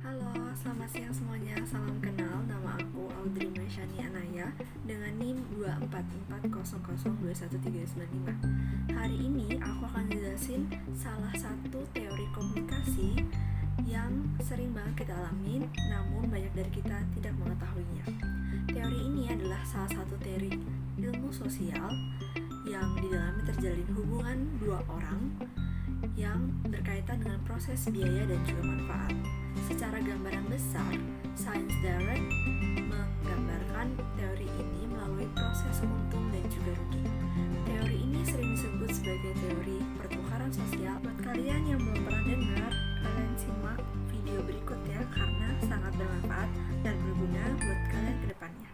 Halo, selamat siang semuanya. Salam kenal, nama aku Audrey Maishani Anaya dengan NIM 24400213995. Hari ini aku akan jelasin salah satu teori komunikasi yang sering banget kita alamin, namun banyak dari kita tidak mengetahuinya. Teori ini adalah salah satu teori ilmu sosial yang di dalamnya terjalin hubungan dua orang yang berkaitan dengan proses biaya dan juga manfaat. Secara gambaran besar, Science Direct menggambarkan teori ini melalui proses untung dan juga rugi. Teori ini sering disebut sebagai teori pertukaran sosial. Buat kalian yang belum pernah dengar, kalian simak video berikut ya, karena sangat bermanfaat dan berguna buat kalian ke depannya.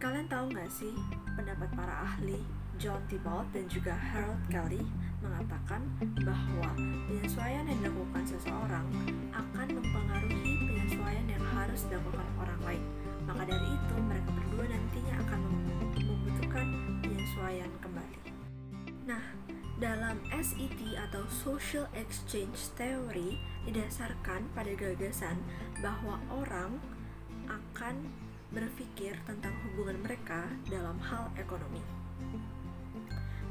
Kalian tahu nggak sih pendapat para ahli John Thibault dan juga Harold Kelly mengatakan bahwa penyesuaian yang dilakukan seseorang akan mempengaruhi penyesuaian yang harus dilakukan orang lain. Maka dari itu, mereka berdua nantinya akan membutuhkan penyesuaian kembali. Nah, dalam SET atau Social Exchange Theory didasarkan pada gagasan bahwa orang akan berpikir tentang hubungan mereka dalam hal ekonomi.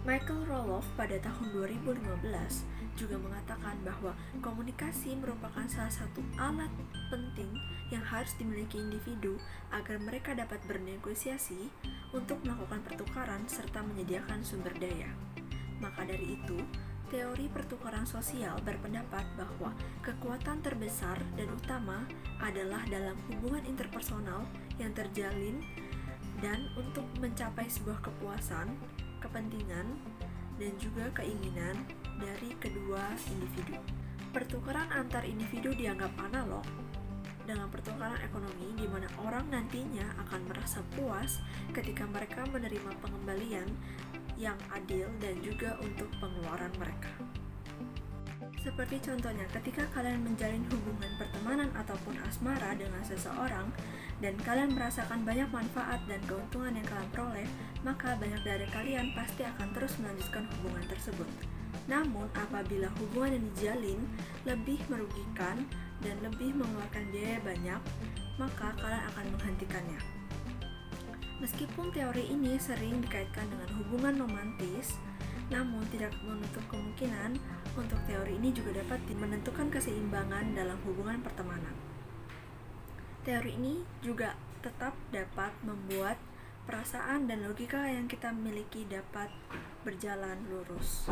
Michael Roloff pada tahun 2015 juga mengatakan bahwa komunikasi merupakan salah satu alat penting yang harus dimiliki individu agar mereka dapat bernegosiasi untuk melakukan pertukaran serta menyediakan sumber daya. Maka dari itu, teori pertukaran sosial berpendapat bahwa kekuatan terbesar dan utama adalah dalam hubungan interpersonal yang terjalin dan untuk mencapai sebuah kepuasan, kepentingan, dan juga keinginan dari kedua individu. Pertukaran antar individu dianggap analog dalam pertukaran ekonomi, di mana orang nantinya akan merasa puas ketika mereka menerima pengembalian yang adil dan juga untuk pengeluaran mereka. Seperti contohnya, ketika kalian menjalin hubungan pertemanan ataupun asmara dengan seseorang dan kalian merasakan banyak manfaat dan keuntungan yang kalian peroleh, maka banyak dari kalian pasti akan terus melanjutkan hubungan tersebut. Namun, apabila hubungan yang dijalin lebih merugikan dan lebih mengeluarkan biaya banyak, maka kalian akan menghentikannya. Meskipun teori ini sering dikaitkan dengan hubungan romantis, namun tidak menutup kemungkinan untuk teori ini juga dapat menentukan keseimbangan dalam hubungan pertemanan. Teori ini juga tetap dapat membuat perasaan dan logika yang kita miliki dapat berjalan lurus.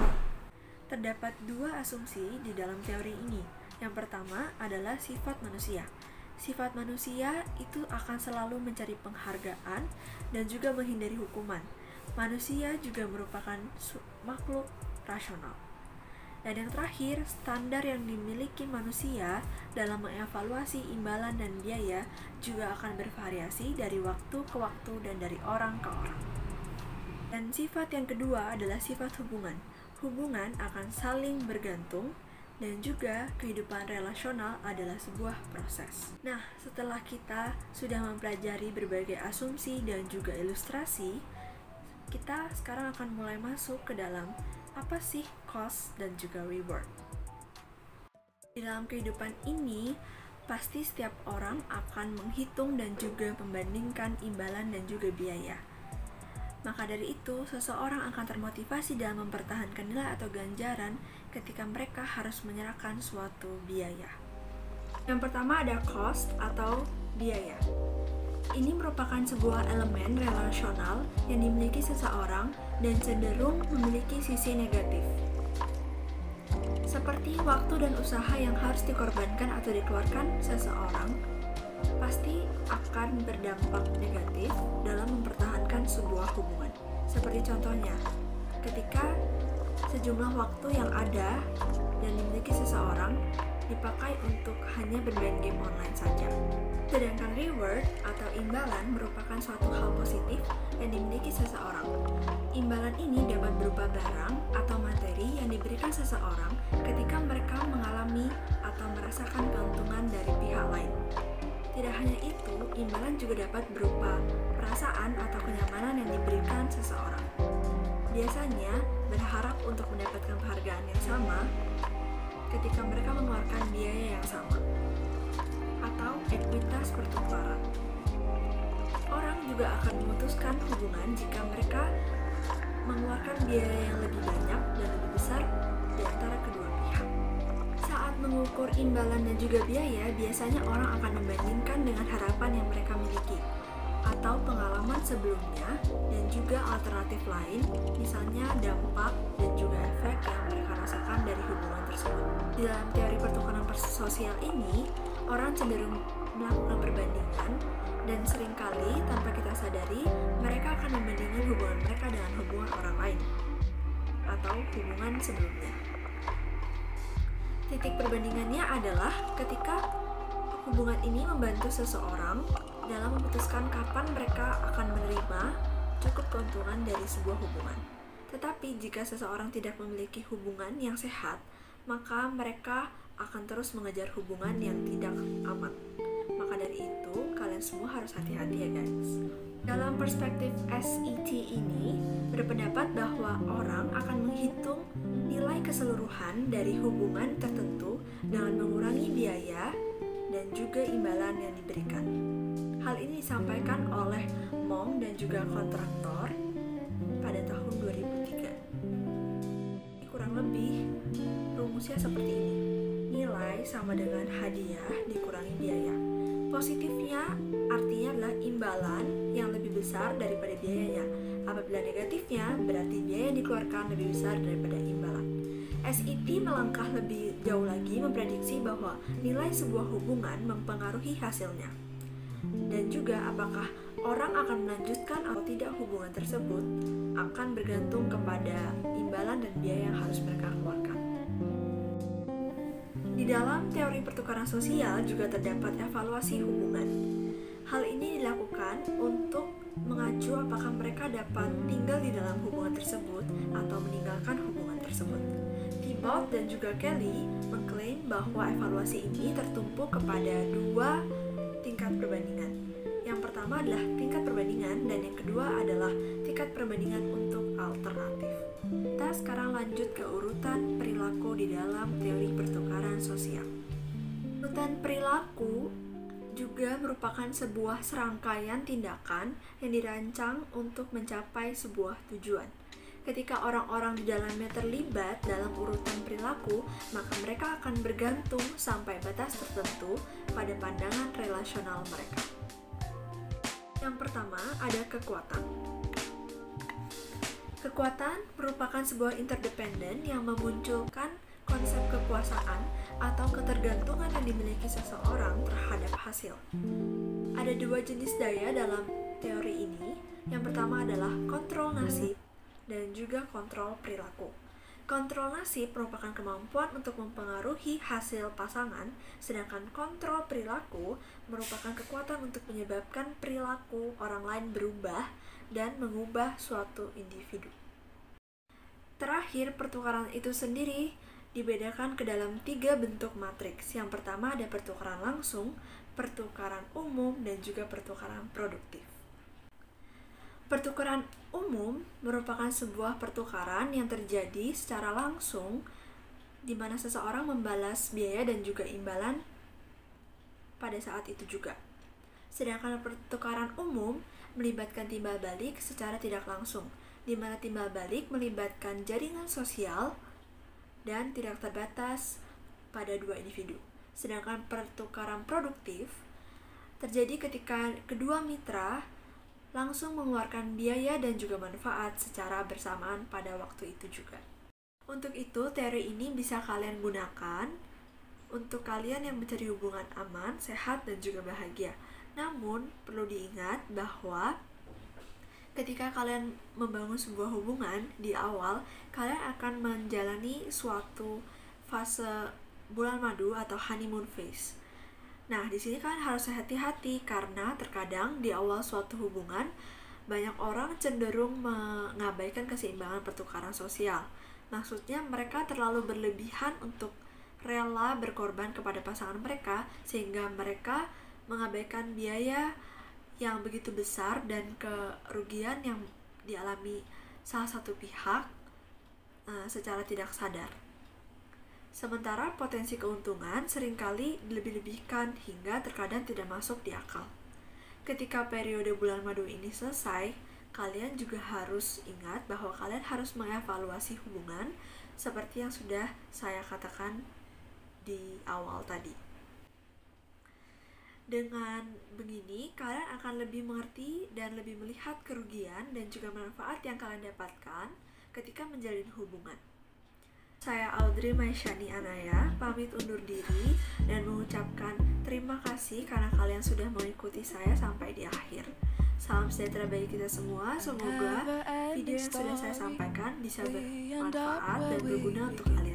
Terdapat dua asumsi di dalam teori ini. Yang pertama adalah sifat manusia. Sifat manusia itu akan selalu mencari penghargaan dan juga menghindari hukuman. Manusia juga merupakan makhluk rasional. Dan yang terakhir, standar yang dimiliki manusia dalam mengevaluasi imbalan dan biaya juga akan bervariasi dari waktu ke waktu dan dari orang ke orang. Dan sifat yang kedua adalah sifat hubungan. Hubungan akan saling bergantung dan juga kehidupan relasional adalah sebuah proses. Nah, setelah kita sudah mempelajari berbagai asumsi dan juga ilustrasi, kita sekarang akan mulai masuk ke dalam apa sih cost dan juga reward. Di dalam kehidupan ini, pasti setiap orang akan menghitung dan juga membandingkan imbalan dan juga biaya. Maka dari itu, seseorang akan termotivasi dalam mempertahankan nilai atau ganjaran ketika mereka harus menyerahkan suatu biaya. Yang pertama ada cost atau biaya. Ini merupakan sebuah elemen relasional yang dimiliki seseorang dan cenderung memiliki sisi negatif. Seperti waktu dan usaha yang harus dikorbankan atau dikeluarkan seseorang, pasti akan berdampak negatif dalam mempertahankan sebuah hubungan. Seperti contohnya, ketika sejumlah waktu yang ada dan dimiliki seseorang dipakai untuk hanya bermain game online saja. Sedangkan reward atau imbalan merupakan suatu hal positif yang dimiliki seseorang. Imbalan ini dapat berupa barang atau materi yang diberikan seseorang ketika mereka mengalami atau merasakan keuntungan dari pihak lain. Tidak hanya itu, imbalan juga dapat berupa perasaan atau kenyamanan yang diberikan seseorang. Biasanya berharap untuk mendapatkan penghargaan yang sama, ketika mereka mengeluarkan biaya yang sama, atau ekuitas pertukaran. Orang juga akan memutuskan hubungan jika mereka mengeluarkan biaya yang lebih banyak dan lebih besar di antara kedua pihak. Saat mengukur imbalan dan juga biaya, biasanya orang akan membandingkan dengan harapan yang mereka miliki atau pengalaman sebelumnya dan juga alternatif lain, misalnya dampak dan juga efek yang mereka rasakan dari hubungan tersebut. Di dalam teori pertukaran sosial ini, orang cenderung melakukan perbandingan dan seringkali tanpa kita sadari, mereka akan membandingkan hubungan mereka dengan hubungan orang lain atau hubungan sebelumnya. Titik perbandingannya adalah ketika hubungan ini membantu seseorang dalam memutuskan kapan mereka akan menerima cukup keuntungan dari sebuah hubungan. Tetapi jika seseorang tidak memiliki hubungan yang sehat, maka mereka akan terus mengejar hubungan yang tidak aman. Maka dari itu, kalian semua harus hati-hati ya guys. Dalam perspektif SET ini, berpendapat bahwa orang akan menghitung nilai keseluruhan dari hubungan tertentu dengan mengurangi biaya dan juga imbalan yang diberikan. Hal ini disampaikan oleh Mong dan juga kontraktor pada tahun 2003. Kurang lebih, rumusnya seperti ini. Nilai sama dengan hadiah dikurangi biaya. Positifnya artinya adalah imbalan yang lebih besar daripada biayanya. Apabila negatifnya, berarti biaya yang dikeluarkan lebih besar daripada imbalan. SET melangkah lebih jauh lagi memprediksi bahwa nilai sebuah hubungan mempengaruhi hasilnya. Dan juga apakah orang akan melanjutkan atau tidak hubungan tersebut akan bergantung kepada imbalan dan biaya yang harus mereka keluarkan. Di dalam teori pertukaran sosial juga terdapat evaluasi hubungan. Hal ini dilakukan untuk mengacu apakah mereka dapat tinggal di dalam hubungan tersebut atau meninggalkan hubungan tersebut. Thibault dan juga Kelly mengklaim bahwa evaluasi ini tertumpu kepada dua tingkat perbandingan. Yang pertama adalah tingkat perbandingan dan yang kedua adalah tingkat perbandingan untuk alternatif. Kita sekarang lanjut ke urutan perilaku di dalam teori pertukaran sosial. Urutan perilaku juga merupakan sebuah serangkaian tindakan yang dirancang untuk mencapai sebuah tujuan. Ketika orang-orang di dalamnya terlibat dalam urutan perilaku, maka mereka akan bergantung sampai batas tertentu pada pandangan relasional mereka. Yang pertama ada kekuatan. Kekuatan merupakan sebuah interdependen yang memunculkan konsep kekuasaan atau ketergantungan yang dimiliki seseorang terhadap hasil. Ada dua jenis daya dalam teori ini. Yang pertama adalah kontrol nasib dan juga kontrol perilaku. Kontrol nasib merupakan kemampuan untuk mempengaruhi hasil pasangan, sedangkan kontrol perilaku merupakan kekuatan untuk menyebabkan perilaku orang lain berubah dan mengubah suatu individu. Terakhir, pertukaran itu sendiri dibedakan ke dalam 3 bentuk matriks. Yang pertama ada pertukaran langsung, pertukaran umum, dan juga pertukaran produktif. Pertukaran umum merupakan sebuah pertukaran yang terjadi secara langsung di mana seseorang membalas biaya dan juga imbalan pada saat itu juga. Sedangkan pertukaran umum melibatkan timbal balik secara tidak langsung, di mana timbal balik melibatkan jaringan sosial dan tidak terbatas pada dua individu. Sedangkan pertukaran produktif terjadi ketika kedua mitra langsung mengeluarkan biaya dan juga manfaat secara bersamaan pada waktu itu juga. Untuk itu, teori ini bisa kalian gunakan untuk kalian yang mencari hubungan aman, sehat, dan juga bahagia. Namun, perlu diingat bahwa ketika kalian membangun sebuah hubungan di awal, kalian akan menjalani suatu fase bulan madu atau honeymoon phase. Nah, di sini kalian harus hati-hati karena terkadang di awal suatu hubungan banyak orang cenderung mengabaikan keseimbangan pertukaran sosial. Maksudnya mereka terlalu berlebihan untuk rela berkorban kepada pasangan mereka sehingga mereka mengabaikan biaya yang begitu besar dan kerugian yang dialami salah satu pihak secara tidak sadar. Sementara potensi keuntungan seringkali dilebih-lebihkan hingga terkadang tidak masuk di akal. Ketika periode bulan madu ini selesai, kalian juga harus ingat bahwa kalian harus mengevaluasi hubungan seperti yang sudah saya katakan di awal tadi. Dengan begini, kalian akan lebih mengerti dan lebih melihat kerugian dan juga manfaat yang kalian dapatkan ketika menjalin hubungan. Saya Audrey Maisyani Anaya, pamit undur diri dan mengucapkan terima kasih karena kalian sudah mengikuti saya sampai di akhir. Salam sejahtera bagi kita semua. Semoga video yang sudah saya sampaikan bisa bermanfaat dan berguna untuk kalian.